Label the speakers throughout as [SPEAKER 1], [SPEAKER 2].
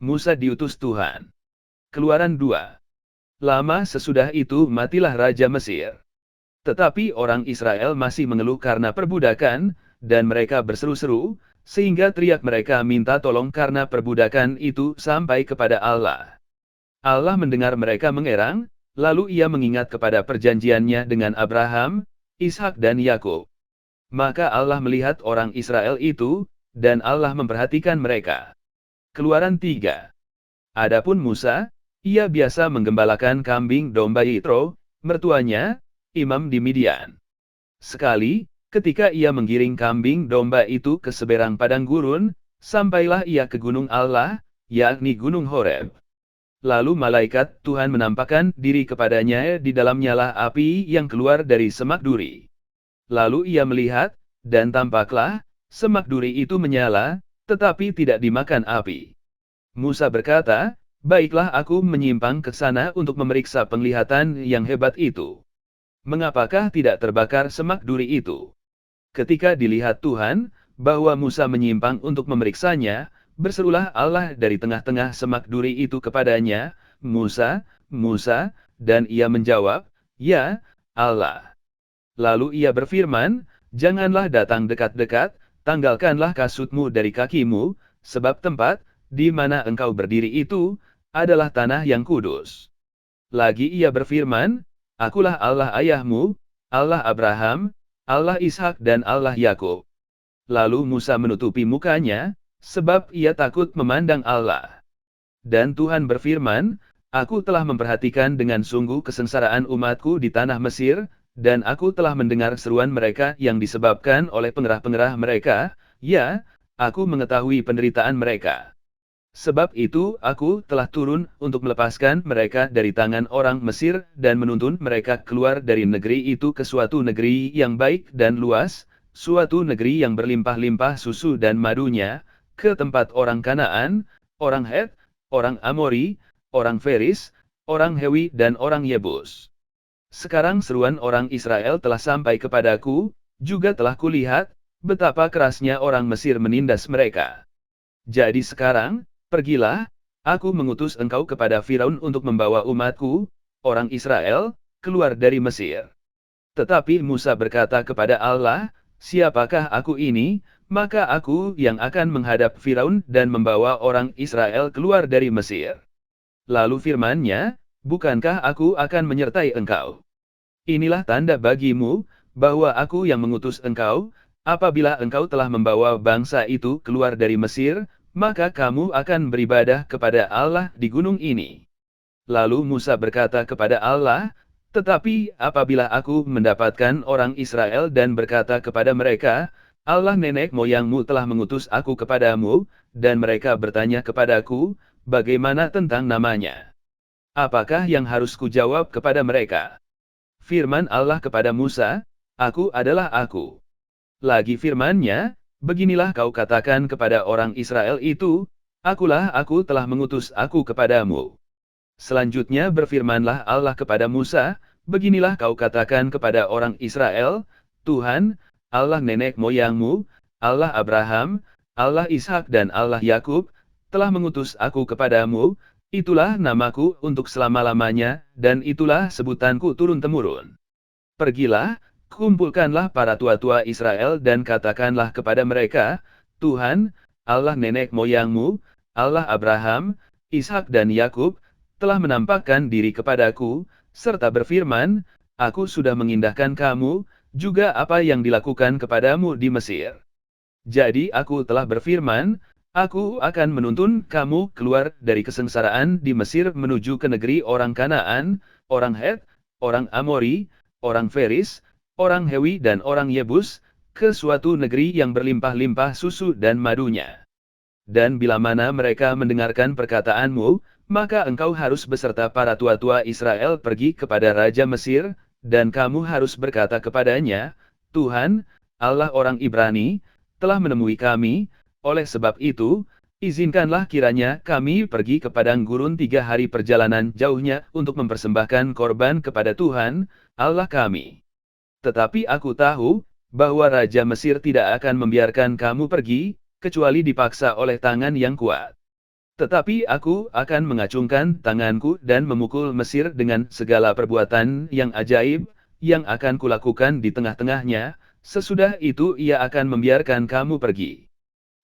[SPEAKER 1] Musa diutus Tuhan. Keluaran 2. Lama sesudah itu matilah Raja Mesir. Tetapi orang Israel masih mengeluh karena perbudakan, dan mereka berseru-seru, sehingga teriak mereka minta tolong karena perbudakan itu sampai kepada Allah. Allah mendengar mereka mengerang, lalu ia mengingat kepada perjanjiannya dengan Abraham, Ishak dan Yakub. Maka Allah melihat orang Israel itu, dan Allah memperhatikan mereka. Keluaran 3. Adapun Musa, ia biasa menggembalakan kambing domba Yitro, mertuanya, imam di Midian. Sekali, ketika ia menggiring kambing domba itu ke seberang padang gurun, sampailah ia ke gunung Allah, yakni gunung Horeb. Lalu malaikat Tuhan menampakkan diri kepadanya, di dalamnya lah api yang keluar dari semak duri. Lalu ia melihat, dan tampaklah, semak duri itu menyala, tetapi tidak dimakan api. Musa berkata, "Baiklah, aku menyimpang ke sana untuk memeriksa penglihatan yang hebat itu. Mengapakah tidak terbakar semak duri itu?" Ketika dilihat Tuhan, bahwa Musa menyimpang untuk memeriksanya, berserulah Allah dari tengah-tengah semak duri itu kepadanya, "Musa, Musa," dan ia menjawab, "Ya, Allah." Lalu ia berfirman, "Janganlah datang dekat-dekat, tanggalkanlah kasutmu dari kakimu, sebab tempat di mana engkau berdiri itu adalah tanah yang kudus." Lagi ia berfirman, "Akulah Allah ayahmu, Allah Abraham, Allah Ishak dan Allah Yakub." Lalu Musa menutupi mukanya, sebab ia takut memandang Allah. Dan Tuhan berfirman, "Aku telah memperhatikan dengan sungguh kesengsaraan umatku di tanah Mesir, dan aku telah mendengar seruan mereka yang disebabkan oleh pengerah-pengerah mereka, ya, aku mengetahui penderitaan mereka. Sebab itu aku telah turun untuk melepaskan mereka dari tangan orang Mesir dan menuntun mereka keluar dari negeri itu ke suatu negeri yang baik dan luas, suatu negeri yang berlimpah-limpah susu dan madunya, ke tempat orang Kanaan, orang Het, orang Amori, orang Feris, orang Hewi dan orang Yebus. Sekarang seruan orang Israel telah sampai kepadaku, juga telah kulihat, betapa kerasnya orang Mesir menindas mereka. Jadi sekarang, pergilah, aku mengutus engkau kepada Firaun untuk membawa umatku, orang Israel, keluar dari Mesir." Tetapi Musa berkata kepada Allah, "Siapakah aku ini, maka aku yang akan menghadap Firaun dan membawa orang Israel keluar dari Mesir?" Lalu firman-Nya, "Bukankah aku akan menyertai engkau? Inilah tanda bagimu, bahwa aku yang mengutus engkau, apabila engkau telah membawa bangsa itu keluar dari Mesir, maka kamu akan beribadah kepada Allah di gunung ini." Lalu Musa berkata kepada Allah, "Tetapi apabila aku mendapatkan orang Israel dan berkata kepada mereka, 'Allah nenek moyangmu telah mengutus aku kepadamu,' dan mereka bertanya kepadaku, 'Bagaimana tentang namanya?' Apakah yang harus kujawab kepada mereka?" Firman Allah kepada Musa, "Aku adalah Aku." Lagi firman-Nya, "Beginilah kau katakan kepada orang Israel itu, Akulah aku telah mengutus aku kepadamu." Selanjutnya berfirmanlah Allah kepada Musa, "Beginilah kau katakan kepada orang Israel, Tuhan, Allah nenek moyangmu, Allah Abraham, Allah Ishak dan Allah Yakub, telah mengutus aku kepadamu, itulah namaku untuk selama-lamanya, dan itulah sebutanku turun-temurun. Pergilah, kumpulkanlah para tua-tua Israel dan katakanlah kepada mereka, Tuhan, Allah nenek moyangmu, Allah Abraham, Ishak dan Yakub, telah menampakkan diri kepadaku, serta berfirman, Aku sudah mengindahkan kamu, juga apa yang dilakukan kepadamu di Mesir. Jadi aku telah berfirman, Aku akan menuntun kamu keluar dari kesengsaraan di Mesir menuju ke negeri orang Kanaan, orang Het, orang Amori, orang Feris, orang Hewi dan orang Yebus, ke suatu negeri yang berlimpah-limpah susu dan madunya. Dan bila mana mereka mendengarkan perkataanmu, maka engkau harus beserta para tua-tua Israel pergi kepada Raja Mesir, dan kamu harus berkata kepadanya, Tuhan, Allah orang Ibrani, telah menemui kami, oleh sebab itu, izinkanlah kiranya kami pergi ke padang gurun 3 hari perjalanan jauhnya untuk mempersembahkan korban kepada Tuhan, Allah kami. Tetapi aku tahu, bahwa Raja Mesir tidak akan membiarkan kamu pergi, kecuali dipaksa oleh tangan yang kuat. Tetapi aku akan mengacungkan tanganku dan memukul Mesir dengan segala perbuatan yang ajaib, yang akan kulakukan di tengah-tengahnya, sesudah itu ia akan membiarkan kamu pergi.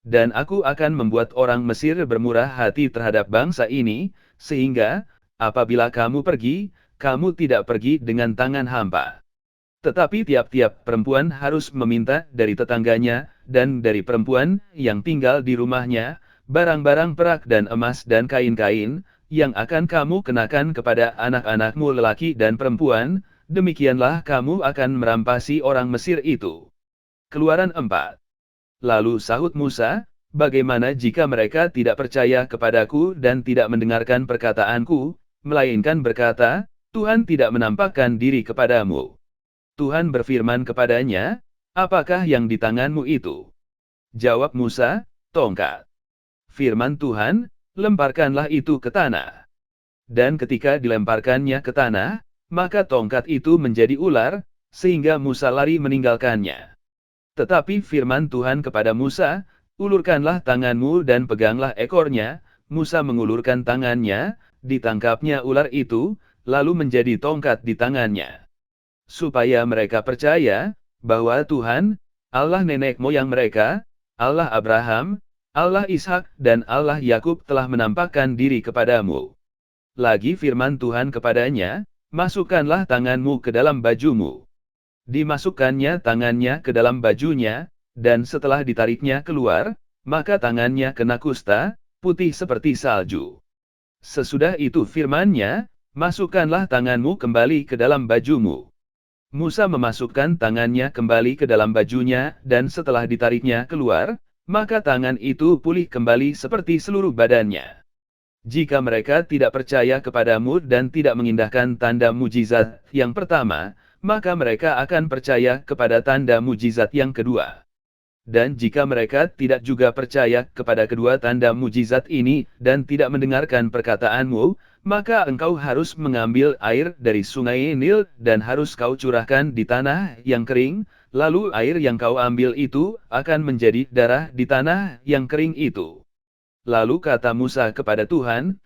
[SPEAKER 1] Dan aku akan membuat orang Mesir bermurah hati terhadap bangsa ini, sehingga, apabila kamu pergi, kamu tidak pergi dengan tangan hampa. Tetapi tiap-tiap perempuan harus meminta dari tetangganya, dan dari perempuan yang tinggal di rumahnya, barang-barang perak dan emas dan kain-kain, yang akan kamu kenakan kepada anak-anakmu lelaki dan perempuan, demikianlah kamu akan merampasi orang Mesir itu. Keluaran 4. Lalu sahut Musa, bagaimana jika mereka tidak percaya kepadaku dan tidak mendengarkan perkataanku, melainkan berkata, Tuhan tidak menampakkan diri kepadamu. Tuhan berfirman kepadanya, apakah yang di tanganmu itu? Jawab Musa, tongkat. Firman Tuhan, lemparkanlah itu ke tanah. Dan ketika dilemparkannya ke tanah, maka tongkat itu menjadi ular, sehingga Musa lari meninggalkannya. Tetapi firman Tuhan kepada Musa, ulurkanlah tanganmu dan peganglah ekornya. Musa mengulurkan tangannya, ditangkapnya ular itu, lalu menjadi tongkat di tangannya. Supaya mereka percaya, bahwa Tuhan, Allah nenek moyang mereka, Allah Abraham, Allah Ishak dan Allah Yakub telah menampakkan diri kepadamu. Lagi firman Tuhan kepadanya, masukkanlah tanganmu ke dalam bajumu. Dimasukkannya tangannya ke dalam bajunya, dan setelah ditariknya keluar, maka tangannya kena kusta, putih seperti salju. Sesudah itu firman-Nya, masukkanlah tanganmu kembali ke dalam bajumu. Musa memasukkan tangannya kembali ke dalam bajunya, dan setelah ditariknya keluar, maka tangan itu pulih kembali seperti seluruh badannya. Jika mereka tidak percaya kepadamu dan tidak mengindahkan tanda mujizat yang pertama, maka mereka akan percaya kepada tanda mujizat yang kedua. Dan jika mereka tidak juga percaya kepada kedua tanda mujizat ini dan tidak mendengarkan perkataanmu, maka engkau harus mengambil air dari sungai Nil dan harus kau curahkan di tanah yang kering, lalu air yang kau ambil itu akan menjadi darah di tanah yang kering itu. Lalu kata Musa kepada Tuhan,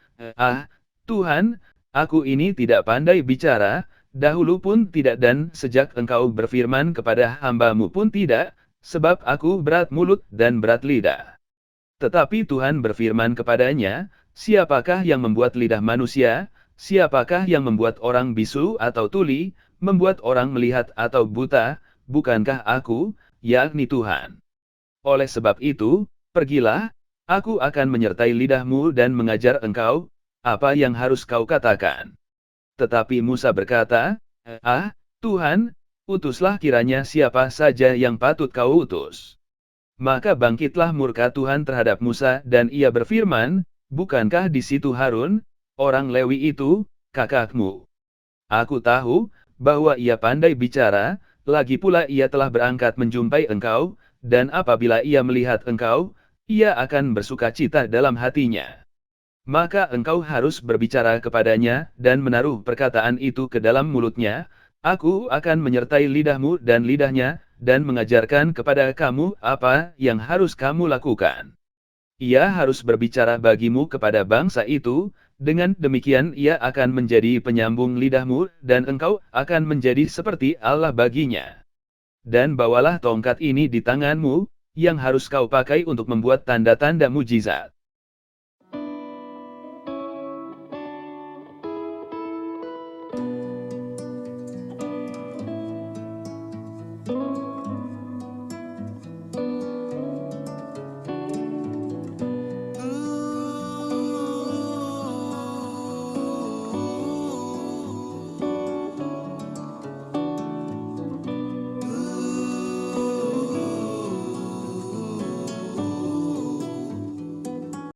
[SPEAKER 1] Tuhan, aku ini tidak pandai bicara, dahulu pun tidak dan sejak engkau berfirman kepada hamba-Mu pun tidak, sebab aku berat mulut dan berat lidah. Tetapi Tuhan berfirman kepadanya, siapakah yang membuat lidah manusia, siapakah yang membuat orang bisu atau tuli, membuat orang melihat atau buta, bukankah aku, yakni Tuhan. Oleh sebab itu, pergilah, aku akan menyertai lidahmu dan mengajar engkau, apa yang harus kau katakan. Tetapi Musa berkata, Tuhan, utuslah kiranya siapa saja yang patut kau utus. Maka bangkitlah murka Tuhan terhadap Musa dan ia berfirman, bukankah di situ Harun, orang Lewi itu, kakakmu? Aku tahu, bahwa ia pandai bicara, lagi pula ia telah berangkat menjumpai engkau, dan apabila ia melihat engkau, ia akan bersuka cita dalam hatinya. Maka engkau harus berbicara kepadanya, dan menaruh perkataan itu ke dalam mulutnya, aku akan menyertai lidahmu dan lidahnya, dan mengajarkan kepada kamu apa yang harus kamu lakukan. Ia harus berbicara bagimu kepada bangsa itu, dengan demikian ia akan menjadi penyambung lidahmu, dan engkau akan menjadi seperti Allah baginya. Dan bawalah tongkat ini di tanganmu, yang harus kau pakai untuk membuat tanda-tanda mujizat.